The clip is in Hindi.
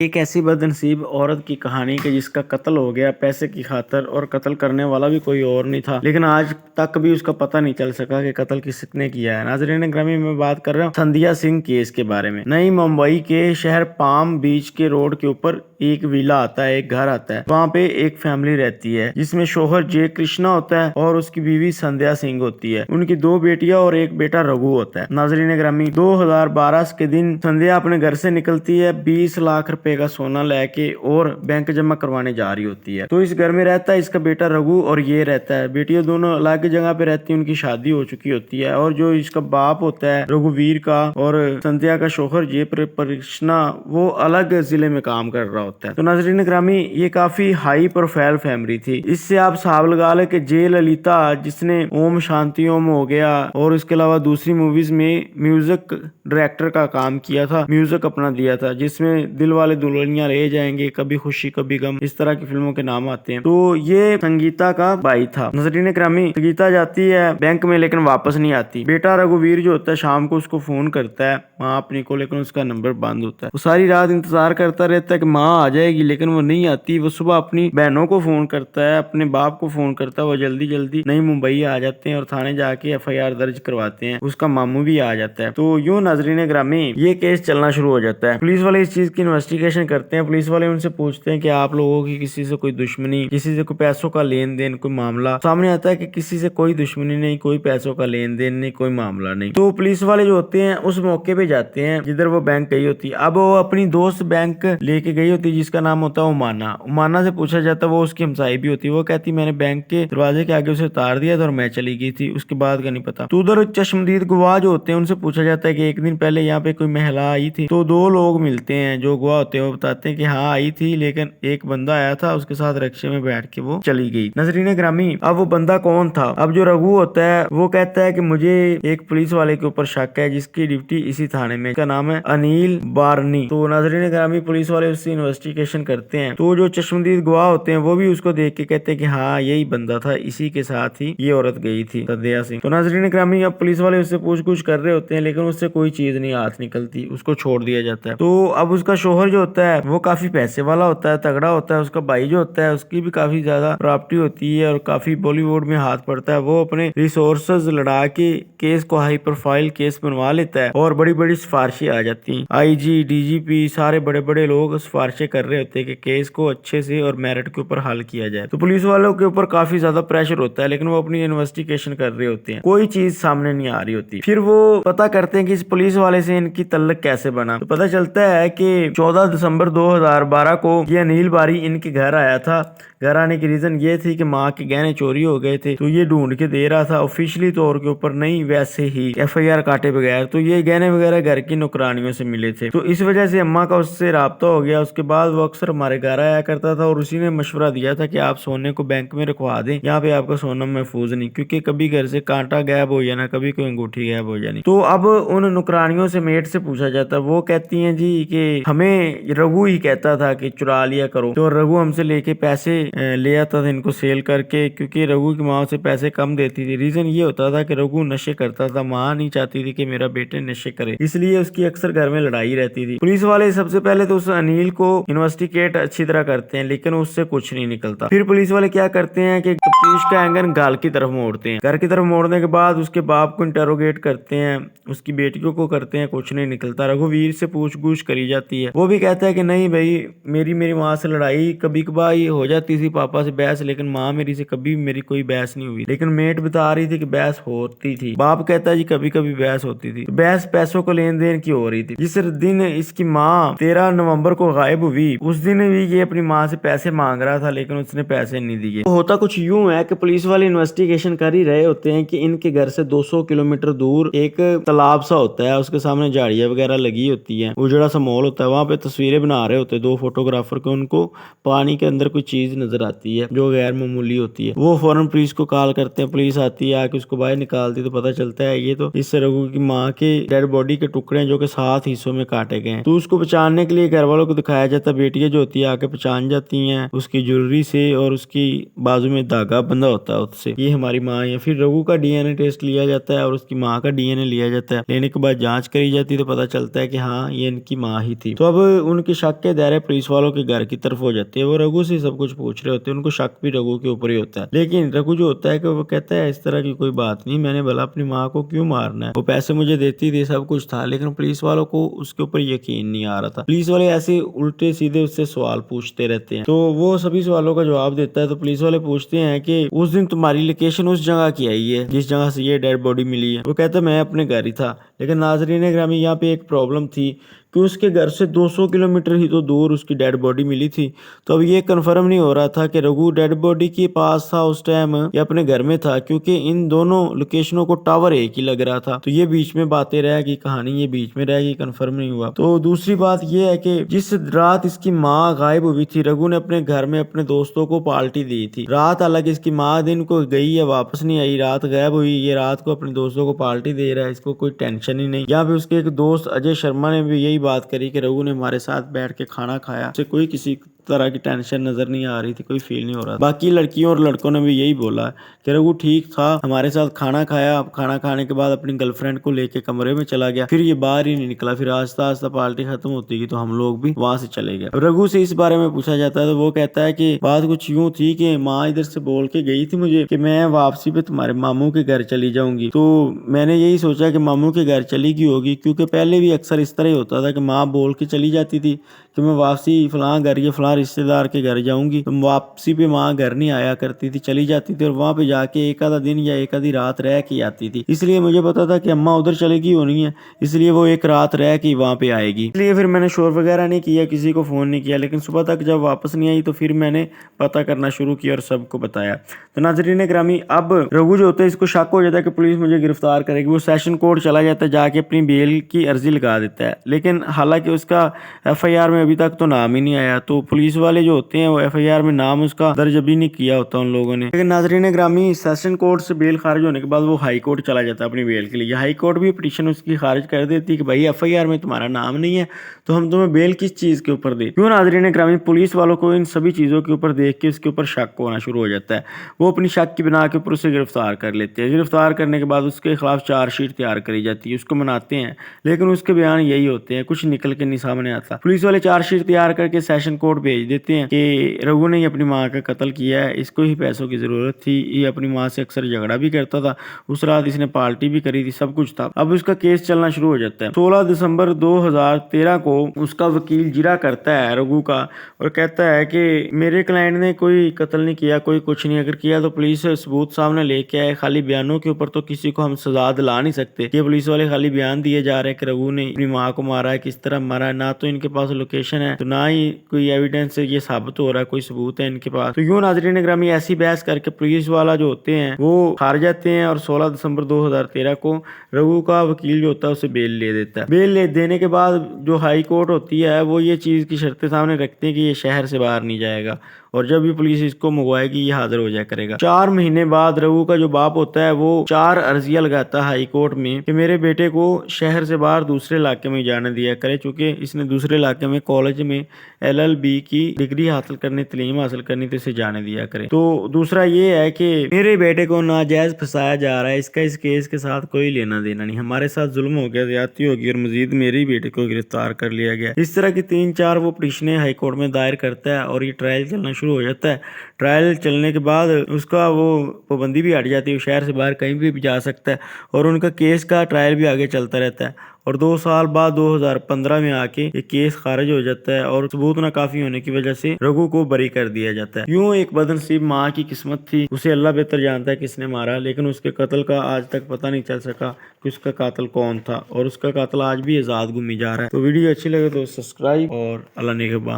एक ऐसी बदनसीब औरत की कहानी कि जिसका कत्ल हो गया पैसे की खातिर और कत्ल करने वाला भी कोई और नहीं था, लेकिन आज तक भी उसका पता नहीं चल सका कि कत्ल किसने किया है। नाज़रीन ग्रामी, मैं बात कर रहा हूँ संध्या सिंह केस के बारे में। नई मुंबई के शहर पाम बीच के रोड के ऊपर एक विला आता है, एक घर आता है। वहाँ पे एक फैमिली रहती है जिसमें शोहर जय कृष्णा होता है और उसकी बीवी संध्या सिंह होती है। उनकी 2 बेटियां और एक बेटा रघु होता है। नाज़रीन ग्रामी, 2012 के दिन संध्या अपने घर से निकलती है 20 लाख रुपए का सोना लेके और बैंक जमा करवाने जा रही होती है। तो इस घर में रहता है इसका बेटा रघु और ये रहता है। बेटियां दोनों अलग जगह पे रहती है, उनकी शादी हो चुकी होती है। और जो इसका बाप होता है रघुवीर का और संध्या का शोहर जय कृष्णा, वो अलग जिले में काम कर रहा होता है। तो नाज़रीन ग्रामी, ये काफी हाई प्रोफाइल फैमिली थी। इससे आप हिसाब लगा ले कि जय ललिता जिसने ओम शांति ओम हो गया और इसके अलावा दूसरी मूवीज में म्यूजिक डायरेक्टर का काम किया था, म्यूजिक अपना दिया था, जिसमें दिल वाले दुल्हनिया ले जाएंगे, कभी खुशी कभी गम, इस तरह की फिल्मों के नाम आते हैं। तो ये संगीता का भाई था। नाज़रीन ग्रामी, संगीता जाती है बैंक में लेकिन वापस नहीं आती। बेटा रघुवीर जो होता है शाम को उसको फोन करता है माँ अपनी को, लेकिन उसका नंबर बंद होता है। वो सारी रात इंतजार करता रहता है कि माँ आ जाएगी, लेकिन वो नहीं आती। वो सुबह अपनी बहनों को फोन करता है, अपने बाप को फोन करता है। वो जल्दी जल्दी नई मुंबई आ जाते हैं और थाने जाके FIR दर्ज करवाते हैं। उसका मामू भी आ जाता है। तो यूं नाज़रीन ग्रामी, ये केस चलना शुरू हो जाता है। पुलिस वाले इस चीज की इन्वेस्टिगेशन करते हैं। पुलिस वाले उनसे पूछते हैं कि आप लोगों की किसी से कोई दुश्मनी, किसी से कोई पैसों का लेन देन, कोई मामला? सामने आता है कि किसी से कोई दुश्मनी नहीं, कोई पैसों का लेन देन नहीं, कोई मामला नहीं। तो पुलिस वाले जो होते हैं उस मौके पे जाते हैं जिधर वो बैंक गई होती है। अब वो अपनी दोस्त बैंक लेके गई होती है जिसका नाम होता है उमाना। उमाना से पूछा जाता है, वो उसकी हमसाई भी होती है। वो कहती मैंने बैंक के दरवाजे के आगे उसे उतार दिया था और मैं चली गई थी, उसके बाद का नहीं पता। तो उधर चश्मदीद गवाह जो होते हैं उनसे पूछा जाता है कि एक दिन पहले यहाँ पे कोई महिला आई थी। तो 2 लोग मिलते हैं जो गवाह होते हैं, वो बताते हैं कि हाँ आई थी, लेकिन एक बंदा आया था, उसके साथ रिक्शे में बैठ के वो चली गई। नाज़रीन ग्रामी, अब वो बंदा कौन था? अब जो रघु होता है वो कहता है कि मुझे एक पुलिस वाले के ऊपर शक है जिसकी ड्यूटी इसी थाने में, इसका नाम है अनिल बारनी। तो नाज़रीन ग्रामी, पुलिस वाले उससे इन्वेस्टिगेशन करते हैं। तो जो चश्मदीद गवाह होते हैं वो भी उसको देख के कहते हैं कि हाँ यही बंदा था, इसी के साथ ही ये औरत गई थी, संध्या सिंह। तो नाज़रीन ग्रामी, अब पुलिस वाले उससे पूछ कर रहे होते हैं, लेकिन उससे कोई चीज नहीं हाथ निकलती, उसको छोड़ दिया जाता है। तो अब उसका शोहर जो होता है वो काफी पैसे वाला होता है, तगड़ा होता है। उसका भाई जो होता है उसकी भी काफी ज्यादा प्रॉपर्टी होती है और काफी बॉलीवुड में हाथ पड़ता है। वो अपने रिसोर्सेज लड़ा के केस को हाई प्रोफाइल केस बनवा लेता है और बड़ी बड़ी सिफारिशें आ जाती हैं। IG DGP सारे बड़े बड़े लोग सिफारिशें कर रहे होते हैं कि केस को अच्छे से और मेरिट के ऊपर हल किया जाए। तो पुलिस वालों के ऊपर काफी ज्यादा प्रेशर होता है, लेकिन वो अपनी इन्वेस्टिगेशन कर रहे होते हैं, कोई चीज सामने नहीं आ रही होती। फिर वो पता करते हैं कि इस पुलिस वाले से इनकी तल्लक कैसे बना। तो पता चलता है कि 14 दिसंबर 2012 को ये अनिल बारी इनके घर आया था। घर आने की रीजन ये थी कि माँ के गहने चोरी हो गए थे, तो ये ढूंढ के दे रहा था, ऑफिशियली तौर के ऊपर नहीं, वैसे ही FIR काटे बगैर। तो ये गहने वगैरह घर की नौकरानियों से मिले थे, तो इस वजह से अम्मा का उससे राब्ता हो गया। उसके बाद वो अक्सर हमारे घर आया करता था और उसी ने मशवरा दिया था कि आप सोने को बैंक में रखवा दें, यहाँ पे आपका सोना महफूज नहीं, क्योंकि कभी घर से कांटा गायब हो जाना, कभी कोई अंगूठी गायब हो जानी। तो अब उन नौकरानियों से मेट से पूछा जाता, वो कहती हैं जी कि हमें रघु ही कहता था कि चुरा लिया करो। तो रघु हमसे लेके पैसे ले आता था इनको सेल करके, क्योंकि रघु की माँ उसे पैसे कम देती थी। रीजन ये होता था कि रघु नशे करता था, माँ नहीं चाहती थी कि मेरा बेटे नशे करे, इसलिए उसकी अक्सर घर में लड़ाई रहती थी। पुलिस वाले सबसे पहले तो उस अनिल को इन्वेस्टिगेट अच्छी तरह करते हैं, लेकिन उससे कुछ नहीं निकलता। फिर पुलिस वाले क्या करते हैं कि तफ्तीश का एंगल गाल की तरफ मोड़ते हैं। घर की तरफ मोड़ने के बाद उसके बाप को इंटेरोगेट करते हैं, उसकी बेटियों को करते हैं, कुछ नहीं निकलता। रघुवीर से पूछ-गूछ करी जाती है, वो भी कहता है कि नहीं भाई, मेरी माँ से लड़ाई कभी कभार ही हो जाती थी, पापा से बहस, लेकिन माँ मेरी से कभी मेरी कोई बहस नहीं हुई। लेकिन मेट बता रही थी कि बहस होती थी। बाप कहता है जी कभी कभी बहस होती थी। बहस पैसों को लेन देन की हो रही थी। जिस दिन इसकी माँ 13 नवंबर को गायब हुई, उस दिन भी ये अपनी माँ से पैसे मांग रहा था, लेकिन उसने पैसे नहीं दिए। तो होता कुछ यूं है कि पुलिस वाले इन्वेस्टिगेशन कर ही रहे होते हैं कि इनके घर से 200 किलोमीटर दूर एक तालाब सा होता है, उसके सामने झाड़ियां वगैरह लगी होती हैं, उजड़ा सा माहौल होता है, वहां पे तस्वीरें बना रहे होते हैं 2 फोटोग्राफर को। उनको पानी के अंदर कोई चीज नजर आती है जो गैर मामूली होती है। वो फौरन पुलिस को कॉल करते हैं, पुलिस आती है, आके उसको बाहर निकालती है। तो पता चलता है ये तो इस रघु की माँ के डेड बॉडी के टुकड़े हैं जो कि 7 हिस्सों में काटे गए हैं। तो उसको बचाने के लिए घर वालों को दिखाया जाता है, बेटियां जो होती है आके पहचान जाती हैं उसकी ज्वेलरी से और उसकी बाजू में धागा बंधा होता है उससे, ये हमारी माँ है। फिर रघु का डीएनए टेस्ट लिया जाता है और उसकी माँ का डीएनए लिया जाता है। लेने के बाद जांच करी जाती है तो पता चलता है कि हाँ ये इनकी माँ ही थी। तो अब उनके शक के दायरे पुलिस वालों के घर की तरफ हो जाते हैं। वो रघु से सब कुछ पूछ रहे होते हैं, उनको शक भी रघु के ऊपर ही होता है। लेकिन रघु जो होता है कि वो कहता है इस तरह की कोई बात नहीं, मैंने भला अपनी माँ को क्यों मारना है, वो पैसे मुझे देती थी, सब कुछ था। लेकिन पुलिस वालों को उसके ऊपर यकीन नहीं आ रहा था। पुलिस वाले ऐसे उल्टे सीधे उससे सवाल पूछते रहते हैं, तो वो सभी सवालों का जवाब देता है। तो पुलिस वाले पूछते हैं कि उस दिन तुम्हारी लोकेशन उस जगह की आई है जिस जगह से ये डेड बॉडी मिली है। वो कहता है मैं अपने घर ही था। लेकिन नाजरीन ग्रामी यहाँ पे एक प्रॉब्लम थी कि उसके घर से 200 किलोमीटर ही तो दूर उसकी डेड बॉडी मिली थी। तो अब ये कंफर्म नहीं हो रहा था कि रघु डेड बॉडी के पास था उस टाइम या अपने घर में था, क्योंकि इन दोनों लोकेशनों को टावर एक ही लग रहा था। तो ये बीच में बातें रह गई, कहानी ये बीच में रह गई, कंफर्म नहीं हुआ। तो दूसरी बात ये है कि जिस रात इसकी माँ गायब हुई थी, रघु ने अपने घर में अपने दोस्तों को पार्टी दी थी। रात अलग इसकी माँ दिन को गई है, वापस नहीं आई, रात गायब हुई, ये रात को अपने दोस्तों को पार्टी दे रहा है, इसको कोई टेंशन ही नहीं। यहाँ पे उसके एक दोस्त अजय शर्मा ने भी यही बात करी कि रघु ने हमारे साथ बैठ के खाना खाया, उसे कोई किसी तरह की टेंशन नजर नहीं आ रही थी, कोई फील नहीं हो रहा। बाकी लड़कियों और लड़कों ने भी यही बोला कि रघु ठीक था, हमारे साथ खाना खाया, खाना खाने के बाद अपनी गर्लफ्रेंड को लेके कमरे में चला गया, फिर ये बाहर ही नहीं निकला। फिर आस्ता आस्ता पार्टी खत्म होती गई तो हम लोग भी वहां से चले गए। रघु से इस बारे में पूछा जाता है तो वो कहता है कि बात कुछ यूं थी कि माँ इधर से बोल के गई थी मुझे कि मैं वापसी पे तुम्हारे मामू के घर चली जाऊंगी। तो मैंने यही सोचा कि मामू के घर चली गई होगी, क्योंकि पहले भी अक्सर इस तरह ही होता था कि माँ बोल के चली जाती थी कि मैं वापसी फलां घर या फलां रिश्तेदार के घर जाऊंगी। तो वापसी पे माँ घर नहीं आया करती थी, चली जाती थी और वहां पे जाके एक आधा दिन या एक आधी रात रह के आती थी। इसलिए मुझे पता था कि अम्मा उधर चलेगी होनी है, इसलिए वो एक रात रह के वहां पे आएगी। इसलिए फिर मैंने शोर वगैरह नहीं किया, किसी को फोन नहीं किया। लेकिन सुबह तक जब वापस नहीं आई तो फिर मैंने पता करना शुरू किया और सबको बताया। तो नाजरीन ग्रामी, अब रघु जो होता है इसको शक हो जाता है कि पुलिस मुझे गिरफ्तार करेगी। वो सेशन कोर्ट चला जाता है, जाके अपनी बेल की अर्जी लगा देता है। लेकिन हालांकि उसका एफआईआर में अभी तक तो नाम ही नहीं आया। तो पुलिस वाले जो होते हैं वो एफआईआर में नाम उसका दर्ज अभी नहीं किया होता उन लोगों ने। लेकिन नाजरीन ग्रामी, सेशन कोर्ट से बेल खारिज होने के बाद वो हाई कोर्ट चला जाता है अपनी बेल के लिए। हाई कोर्ट भी पिटीशन उसकी खारिज कर देती है कि भाई एफआईआर में तुम्हारा नाम नहीं है तो हम तुम्हें बेल किस चीज के ऊपर दे। क्यों नाजरीन ग्रामी, पुलिस वालों को इन सभी चीजों के ऊपर देख के उसके ऊपर शक होना शुरू हो जाता है। वो अपनी शक की बिना के ऊपर उसे गिरफ्तार कर लेते हैं। गिरफ्तार करने के बाद उसके खिलाफ चार्जशीट तैयार करी जाती है, उसको मनाते हैं। लेकिन उसके बयान यही होते हैं, कुछ निकल के नहीं सामने आता। पुलिस वाले चार्जशीट तैयार करके सेशन कोर्ट भेज देते हैं कि रघु ने अपनी माँ का कत्ल किया है, इसको ही पैसों की जरूरत थी, ये अपनी माँ से अक्सर झगड़ा भी करता था, उस रात इसने पार्टी भी करी थी, सब कुछ था। अब उसका केस चलना शुरू हो जाता है। 16 दिसंबर 2013 को उसका वकील जिरा करता है रघु का और कहता है कि मेरे क्लाइंट ने कोई कत्ल नहीं किया, कोई कुछ नहीं, अगर किया तो पुलिस सबूत सामने लेके आए, खाली बयानों के ऊपर तो किसी को हम सजा दिला नहीं सकते। ये पुलिस वाले खाली बयान दिए जा रहे हैं कि रघु ने अपनी माँ को मारा है, किस तरह मारा है, ना तो इनके पास लोकेशन है तो ना ही कोई एविडेंस है ये साबित हो रहा है, कोई सबूत है इनके पास। तो यूं नाजरीन ग्रामी, ऐसी बहस करके पुलिस वाला जो होते हैं वो हार जाते हैं और 16 दिसंबर 2013 को रघु का वकील जो होता है उसे बेल ले देता है। बेल ले देने के बाद जो हाई कोर्ट होती है वो ये चीज की शर्तें सामने रखते हैं कि ये शहर से बाहर नहीं जाएगा और जब भी पुलिस इसको मंगवाएगी ये हाजिर हो जाया करेगा। 4 महीने बाद रघु का जो बाप होता है वो 4 अर्जियां लगाता है हाई कोर्ट में कि मेरे बेटे को शहर से बाहर दूसरे इलाके में जाने दिया करे, चूंकि इसने दूसरे इलाके में कॉलेज में LLB की डिग्री हासिल करनी, तालीम हासिल करनी, तो इसे जाने दिया करे। तो दूसरा ये है कि मेरे बेटे को नाजायज फंसाया जा रहा है, इसका इस केस के साथ कोई लेना देना नहीं, हमारे साथ जुल्म हो गया, ज्यादती होगी और मजीद मेरे बेटे को गिरफ्तार कर लिया गया। इस तरह की 3-4 वो पिटीशनें हाई कोर्ट में दायर करता है और ये ट्रायल चलना शुरू हो जाता है। ट्रायल चलने के बाद उसका वो पाबंदी भी हट जाती है, शहर से बाहर कहीं भी जा सकता है और उनका केस का ट्रायल भी आगे चलता रहता है। और 2 साल बाद 2015 में आके ये केस खारिज हो जाता है और सबूत ना काफी होने की वजह से रघु को बरी कर दिया जाता है। यूं एक बदनसीब माँ की किस्मत थी, उसे अल्लाह बेहतर जानता है किसने मारा, लेकिन उसके कत्ल का आज तक पता नहीं चल सका कि उसका कातिल कौन था और उसका कातिल आज भी आजाद घूमी जा रहा है। तो वीडियो अच्छी लगे तो सब्सक्राइब और अल्लाह निगहबान।